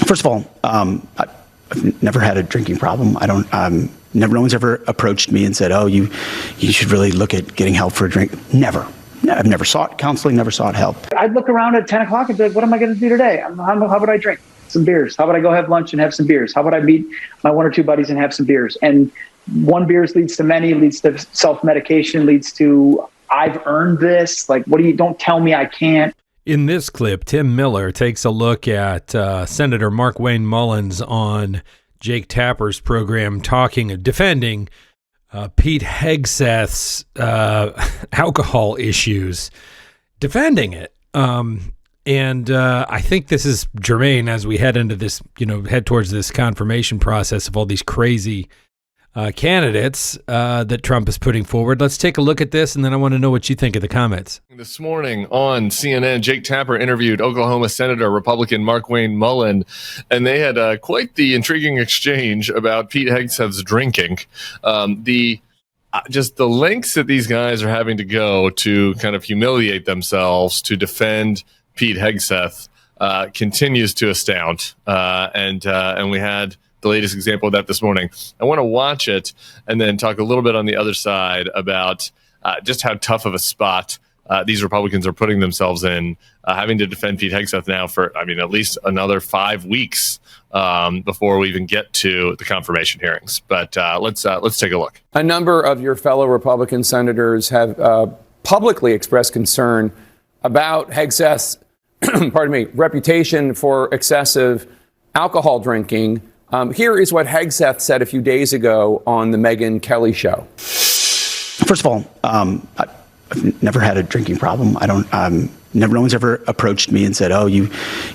First of all, I've never had a drinking problem. I don't. No one's ever approached me and said, "Oh, you should really look at getting help for a drink." Never. I've never sought counseling. Never sought help. I'd look around at 10 o'clock and be like, "What am I going to do today? How would I drink some beers? How would I go have lunch and have some beers? How would I meet my one or two buddies and have some beers?" And one beers leads to many, leads to self-medication, leads to I've earned this. Like, don't tell me I can't. In this clip, Tim Miller takes a look at Senator Markwayne Mullin's on Jake Tapper's program defending Pete Hegseth's alcohol issues, defending it. And I think this is germane as we head into this, head towards this confirmation process of all these crazy candidates that Trump is putting forward. Let's take a look at this, and then I want to know what you think of the comments. This morning on CNN, Jake Tapper interviewed Oklahoma Senator Republican Markwayne Mullin, and they had quite the intriguing exchange about Pete Hegseth's drinking. Just the lengths that these guys are having to go to kind of humiliate themselves to defend Pete Hegseth continues to astound. And we had the latest example of that this morning. I want to watch it and then talk a little bit on the other side about just how tough of a spot these Republicans are putting themselves in, having to defend Pete Hegseth now for, at least another 5 weeks before we even get to the confirmation hearings. But let's take a look. A number of your fellow Republican senators have publicly expressed concern about Hegseth's reputation for excessive alcohol drinking. Here is what Hegseth said a few days ago on the Megyn Kelly show. First of all, I've never had a drinking problem. I don't. No one's ever approached me and said, "Oh, you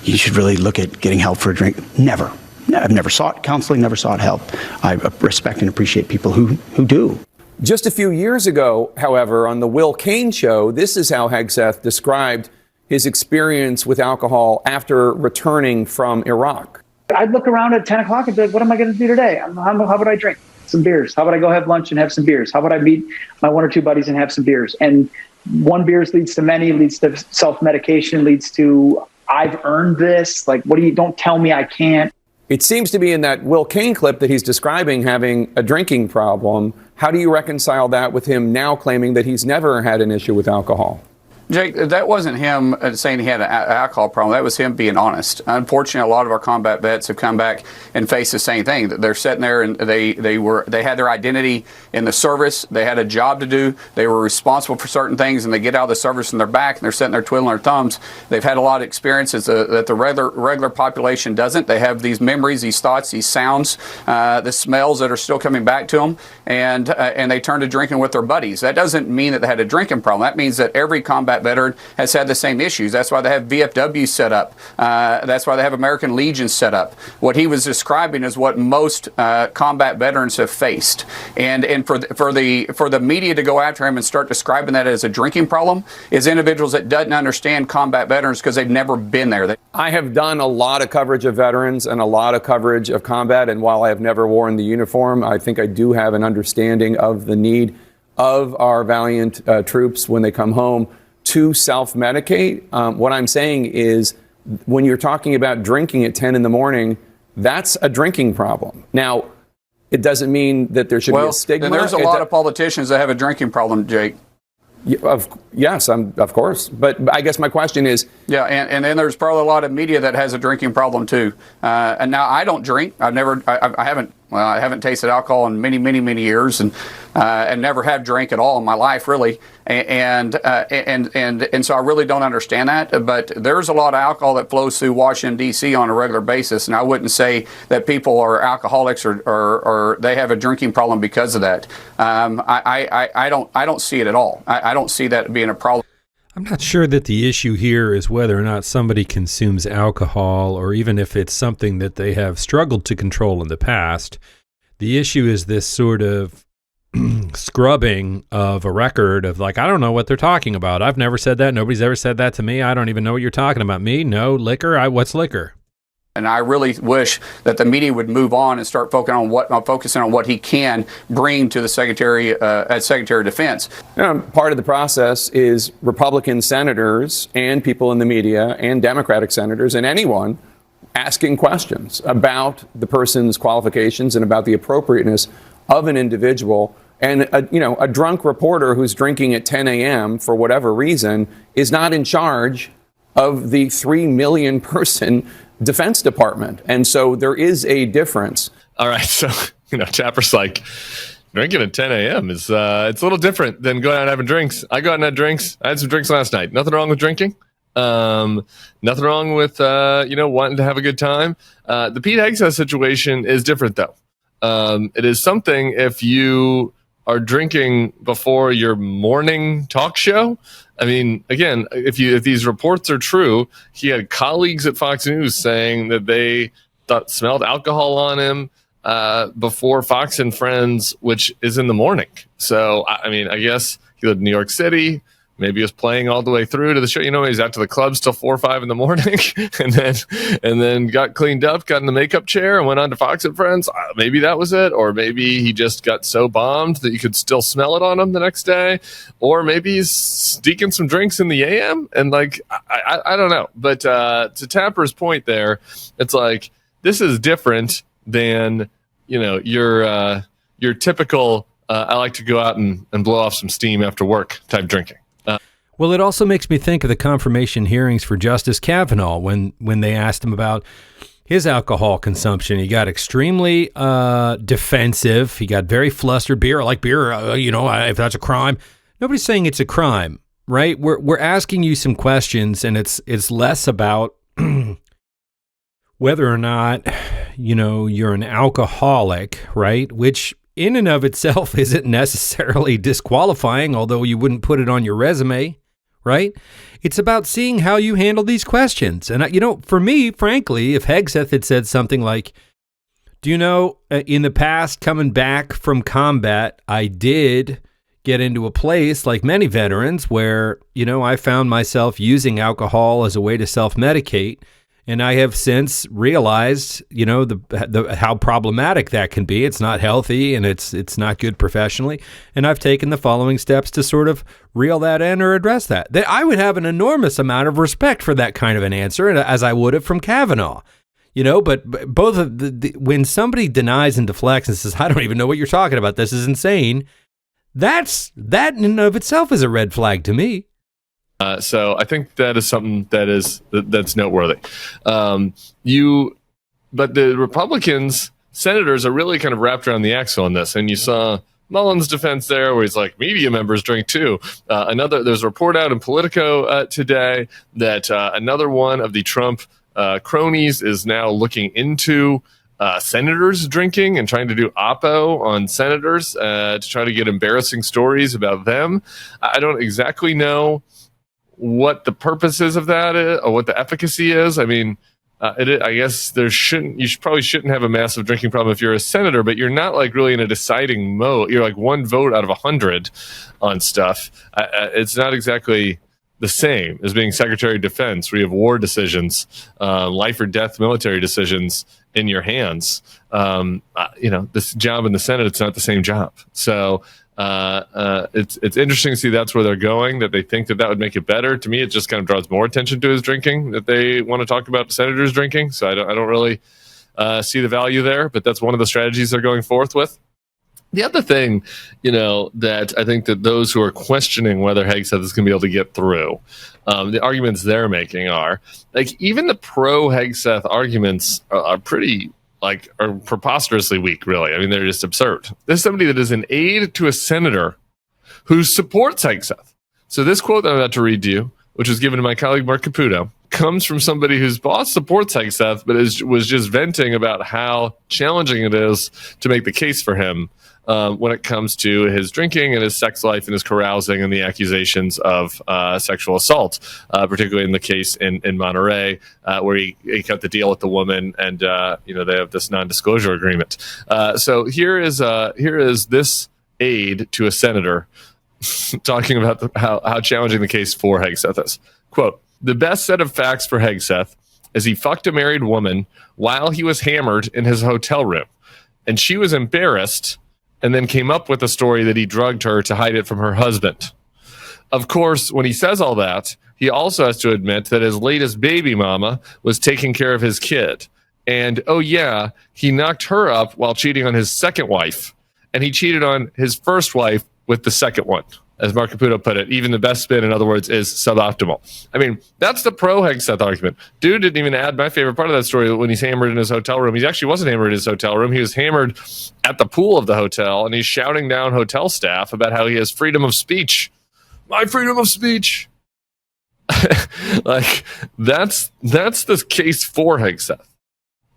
should really look at getting help for a drink." Never. I've never sought counseling. Never sought help. I respect and appreciate people who do. Just a few years ago, however, on the Will Cain show, this is how Hegseth described his experience with alcohol after returning from Iraq. I'd look around at 10 o'clock and be like, "What am I going to do today? How would I drink some beers? How would I go have lunch and have some beers? How would I meet my one or two buddies and have some beers?" And one beers leads to many, leads to self-medication, leads to I've earned this. Like, don't tell me I can't. It seems to be in that Will Cain clip that he's describing having a drinking problem. How do you reconcile that with him now claiming that he's never had an issue with alcohol? Jake, that wasn't him saying he had an alcohol problem. That was him being honest. Unfortunately, a lot of our combat vets have come back and faced the same thing. They're sitting there and they had their identity in the service. They had a job to do. They were responsible for certain things, and they get out of the service and they're back and they're sitting there twiddling their thumbs. They've had a lot of experiences that the regular population doesn't. They have these memories, these thoughts, these sounds, the smells that are still coming back to them, and they turn to drinking with their buddies. That doesn't mean that they had a drinking problem. That means that every combat veteran has had the same issues. That's why they have VFWs set up. That's why they have American Legions set up. What he was describing is what most combat veterans have faced. And for the media to go after him and start describing that as a drinking problem is individuals that doesn't understand combat veterans because they've never been there. I have done a lot of coverage of veterans and a lot of coverage of combat, and while I have never worn the uniform, I think I do have an understanding of the need of our valiant troops when they come home to self-medicate. What I'm saying is when you're talking about drinking at 10 in the morning, that's a drinking problem. Now, it doesn't mean that there should be a stigma. Then there's a lot of politicians that have a drinking problem, Jake. Yes, of course. But I guess my question is... Yeah, and then there's probably a lot of media that has a drinking problem, too. And now I don't drink. I haven't tasted alcohol in many, many, many years, and never have drank at all in my life, really. And so I really don't understand that. But there's a lot of alcohol that flows through Washington, D.C. on a regular basis, and I wouldn't say that people are alcoholics or they have a drinking problem because of that. I don't see it at all. I don't see that being a problem. I'm not sure that the issue here is whether or not somebody consumes alcohol or even if it's something that they have struggled to control in the past. The issue is this sort of scrubbing of a record of like, I don't know what they're talking about. I've never said that. Nobody's ever said that to me. I don't even know what you're talking about. Me? No. Liquor? What's liquor? And I really wish that the media would move on and start focusing on what he can bring to the Secretary as Secretary of Defense. Part of the process is Republican senators and people in the media and Democratic senators and anyone asking questions about the person's qualifications and about the appropriateness of an individual. And a drunk reporter who's drinking at 10 a.m. for whatever reason is not in charge of the 3 million person Defense Department. And so there is a difference. All right. So, Tapper's like, drinking at 10 a.m. is it's a little different than going out and having drinks. I go out and had drinks. I had some drinks last night. Nothing wrong with drinking. Nothing wrong with, wanting to have a good time. The Pete Hegseth situation is different, though. It is something if you are drinking before your morning talk show. I mean, again, if these reports are true, he had colleagues at Fox News saying that they smelled alcohol on him before Fox and Friends, which is in the morning. So, I mean, I guess he lived in New York City. Maybe he was playing all the way through to the show. He's out to the clubs till 4 or 5 in the morning, and then got cleaned up, got in the makeup chair, and went on to Fox and Friends. Maybe that was it, or maybe he just got so bombed that you could still smell it on him the next day, or maybe he's sneaking some drinks in the AM. And I don't know. But to Tapper's point, there, it's like this is different than your typical. I like to go out and blow off some steam after work type drinking. Well, it also makes me think of the confirmation hearings for Justice Kavanaugh when they asked him about his alcohol consumption. He got extremely defensive. He got very flustered. Beer, I like beer, if that's a crime. Nobody's saying it's a crime, right? We're asking you some questions, and it's less about whether or not, you're an alcoholic, right? Which in and of itself isn't necessarily disqualifying, although you wouldn't put it on your resume, right? It's about seeing how you handle these questions. And, for me, frankly, if Hegseth had said something like, do you know, in the past, coming back from combat, I did get into a place like many veterans where, I found myself using alcohol as a way to self-medicate. And I have since realized, the how problematic that can be. It's not healthy, and it's not good professionally. And I've taken the following steps to sort of reel that in or address that. I would have an enormous amount of respect for that kind of an answer, as I would have from Kavanaugh. But both of when somebody denies and deflects and says, "I don't even know what you're talking about. This is insane," that in and of itself is a red flag to me. So I think that is something that's noteworthy. But the Republicans, senators, are really kind of wrapped around the axle on this. And you saw Mullin's defense there, where he's like, media members drink too. There's a report out in Politico today that another one of the Trump cronies is now looking into senators drinking and trying to do oppo on senators to try to get embarrassing stories about them. I don't exactly know what the purpose is of that is, or what the efficacy is. I mean, I guess you probably shouldn't have a massive drinking problem if you're a senator, but you're not really in a deciding mode. You're one vote out of 100 on stuff. It's not exactly the same as being Secretary of Defense, where you have war decisions, life or death military decisions in your hands. This job in the Senate, it's not the same job. So it's interesting to see that's where they're going, that they think that would make it better. To me, it just kind of draws more attention to his drinking, that they want to talk about senators drinking. So I don't really see the value there, but that's one of the strategies they're going forth with. The other thing, that I think that those who are questioning whether Hegseth is going to be able to get through, the arguments they're making are even the pro Hegseth arguments are pretty are preposterously weak, really. I mean, they're just absurd. There's somebody that is an aide to a senator who supports Hegseth. So this quote that I'm about to read to you, which was given to my colleague Mark Caputo, comes from somebody whose boss supports Hegseth, but was just venting about how challenging it is to make the case for him when it comes to his drinking and his sex life and his carousing and the accusations of sexual assault, particularly in the case in Monterey, where he cut the deal with the woman, and they have this non-disclosure agreement. So here is this aide to a senator talking about how challenging the case for Hegseth is. Quote, "The best set of facts for Hegseth is he fucked a married woman while he was hammered in his hotel room, and she was embarrassed and then came up with a story that he drugged her to hide it from her husband. Of course, when he says all that, he also has to admit that his latest baby mama was taking care of his kid. And, oh, yeah, he knocked her up while cheating on his second wife. And he cheated on his first wife with the second one. As Mark Caputo put it, even the best spin, in other words, is suboptimal. I mean, that's the pro-Hegseth argument. Dude didn't even add my favorite part of that story when he's hammered in his hotel room. He actually wasn't hammered in his hotel room. He was hammered at the pool of the hotel, and he's shouting down hotel staff about how he has freedom of speech. My freedom of speech. Like, that's the case for Hegseth.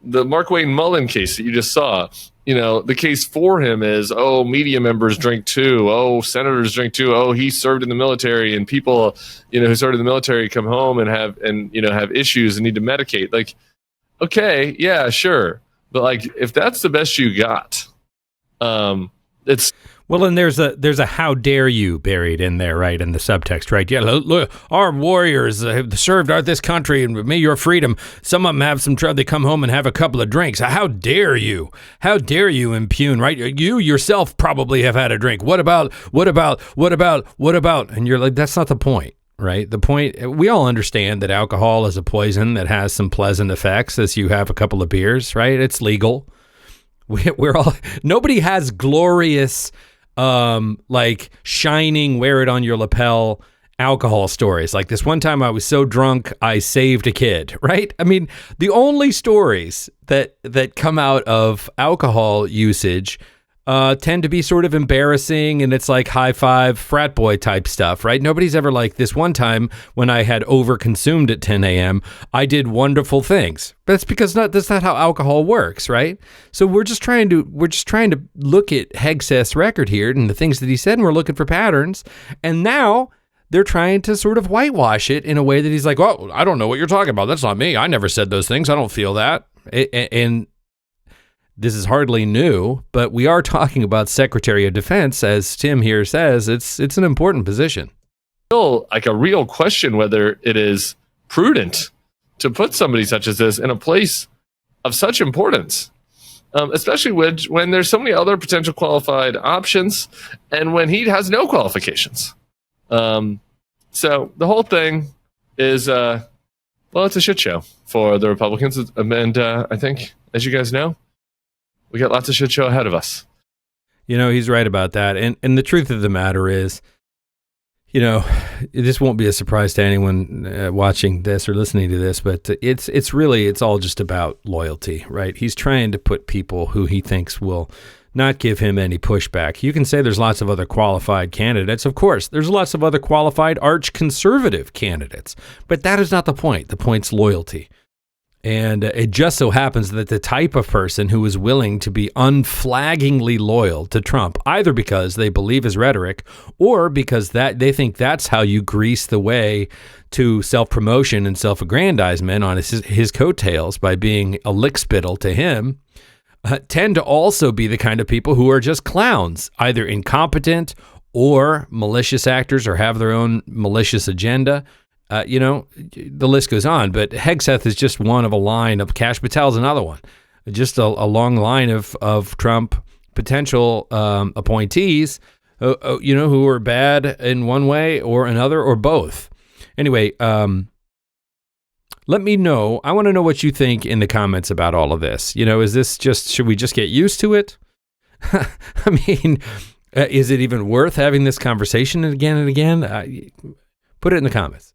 The Markwayne Mullin case that you just saw, you know, the case for him is, oh, media members drink too. Oh, senators drink too. Oh, he served in the military, and people, you know, who served in the military come home and have issues and need to medicate. Like, okay, yeah, sure. But like, if that's the best you got, it's. Well, and there's a how dare you buried in there, right, in the subtext, right? Yeah, look, our warriors have served this country, and may your freedom. Some of them have some trouble. They come home and have a couple of drinks. How dare you? How dare you impugn, right? You yourself probably have had a drink. What about? And you're like, that's not the point, right? The point, we all understand that alcohol is a poison that has some pleasant effects as you have a couple of beers, right? It's legal. We're all, nobody has glorious, like shining, wear it on your lapel alcohol stories. Like this one time I was so drunk, I saved a kid, right? I mean, the only stories that come out of alcohol usage tend to be sort of embarrassing, and it's like high five frat boy type stuff, right? Nobody's ever like, this one time when I had overconsumed at 10 a.m., I did wonderful things. But that's because that's not how alcohol works, right? So we're just trying to look at Hegseth's record here and the things that he said, and we're looking for patterns. And now they're trying to sort of whitewash it in a way that he's like, oh, I don't know what you're talking about. That's not me. I never said those things. I don't feel that. And this is hardly new, but we are talking about Secretary of Defense, as Tim here says. It's an important position. Still, like a real question whether it is prudent to put somebody such as this in a place of such importance, especially when there's so many other potential qualified options, and when he has no qualifications. So the whole thing is, well, it's a shit show for the Republicans, and I think, as you guys know, we got lots of shit show ahead of us. You know, he's right about that. And the truth of the matter is, you know, this won't be a surprise to anyone watching this or listening to this, but it's all just about loyalty, right? He's trying to put people who he thinks will not give him any pushback. You can say there's lots of other qualified candidates. Of course, there's lots of other qualified arch-conservative candidates, but that is not the point. The point's loyalty. And it just so happens that the type of person who is willing to be unflaggingly loyal to Trump, either because they believe his rhetoric or because they think that's how you grease the way to self-promotion and self-aggrandizement on his coattails by being a lickspittle to him, tend to also be the kind of people who are just clowns, either incompetent or malicious actors or have their own malicious agenda. You know, the list goes on, but Hegseth is just one of a line of Kash Patel's another one, just a long line of Trump potential appointees, you know, who are bad in one way or another or both. Anyway, let me know. I want to know what you think in the comments about all of this. You know, is this just, should we just get used to it? I mean, is it even worth having this conversation again and again? Put it in the comments.